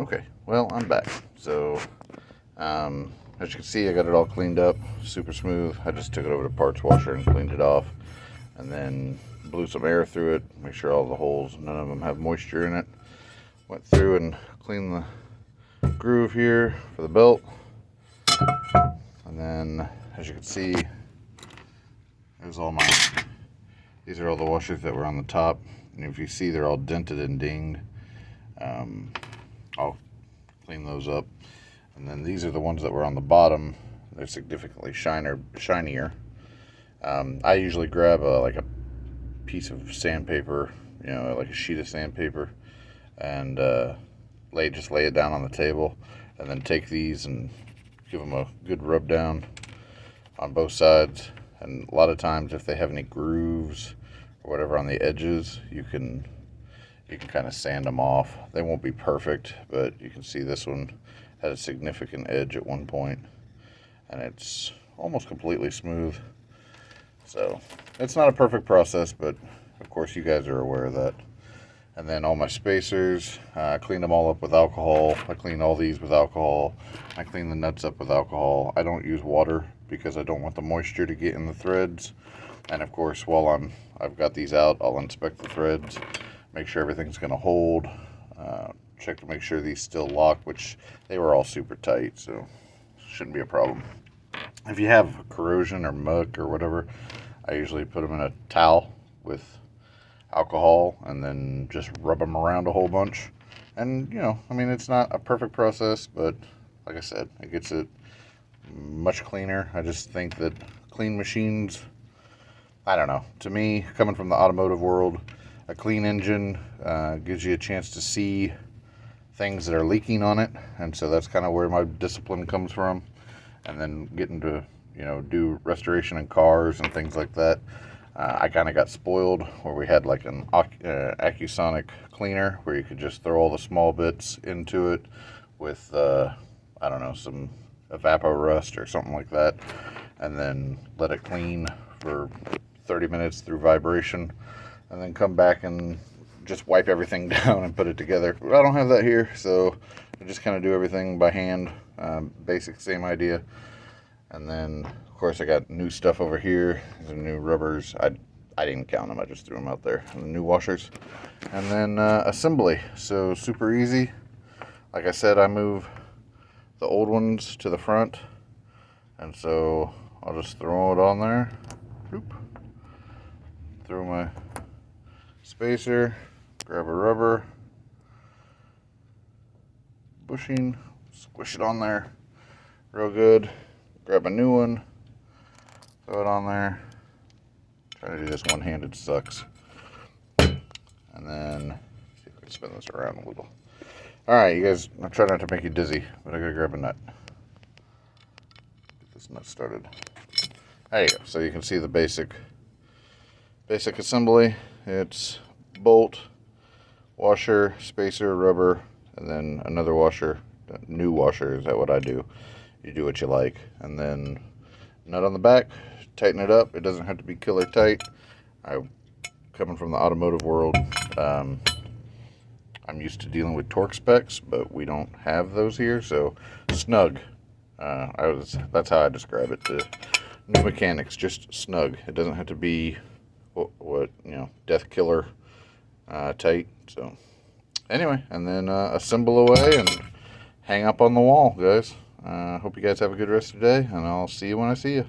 Okay, well, I'm back. So, as you can see, I got it all cleaned up, super smooth. I just took it over to parts washer and cleaned it off, and then blew some air through it, make sure all the holes, none of them have moisture in it. Went through and cleaned the groove here for the belt. And then, as you can see, there's all my, these are all the washers that were on the top. And if you see, they're all dented and dinged. I'll clean those up. And then these are the ones that were on the bottom. They're significantly shinier. I usually grab like a piece of sandpaper, you know, like a sheet of sandpaper, and just lay it down on the table, and then take these and give them a good rub down on both sides. And a lot of times, if they have any grooves or whatever on the edges, you can kind of sand them off. They won't be perfect, but you can see this one had a significant edge at one point, and it's almost completely smooth. So it's not a perfect process, but of course you guys are aware of that. And then all my spacers, I cleaned them all up with alcohol. I cleaned all these with alcohol. I cleaned the nuts up with alcohol. I don't use water because I don't want the moisture to get in the threads. And of course, while I've got these out, I'll inspect the threads, make sure everything's going to hold, check to make sure these still lock, which they were all super tight, so shouldn't be a problem. If you have corrosion or muck or whatever, I usually put them in a towel with alcohol and then just rub them around a whole bunch. And, you know, I mean, it's not a perfect process, but like I said, it gets it much cleaner. I just think that clean machines, I don't know, to me, coming from the automotive world, a clean engine gives you a chance to see things that are leaking on it, and so that's kind of where my discipline comes from. And then getting to, you know, do restoration in cars and things like that, I kind of got spoiled where we had like an Accusonic cleaner where you could just throw all the small bits into it with, I don't know, some Evapo-Rust or something like that, and then let it clean for 30 minutes through vibration, and then come back and just wipe everything down and put it together. But I don't have that here, so I just kind of do everything by hand. Basic, same idea. And then, of course, I got new stuff over here. Some new rubbers. I didn't count them. I just threw them out there. And the new washers. And then assembly. So super easy. Like I said, I move the old ones to the front, and so I'll just throw it on there. Oop. Throw my spacer. Grab a rubber bushing, squish it on there real good, grab a new one, throw it on there. Trying to do this one-handed sucks. And then see if I can spin this around a little. Alright, you guys, I'll try not to make you dizzy, but I gotta grab a nut. Get this nut started. There you go. So you can see the basic assembly. It's bolt, washer, spacer, rubber, and then another washer. New washer, is that what I do? You do what you like. And then nut on the back, tighten it up. It doesn't have to be killer tight. Coming from the automotive world, I'm used to dealing with torque specs, but we don't have those here, so snug. That's how I describe it to new mechanics, just snug. It doesn't have to be what you know, death killer tight. So anyway, and then assemble away and hang up on the wall, guys. Hope you guys have a good rest of the day, and I'll see you when I see you.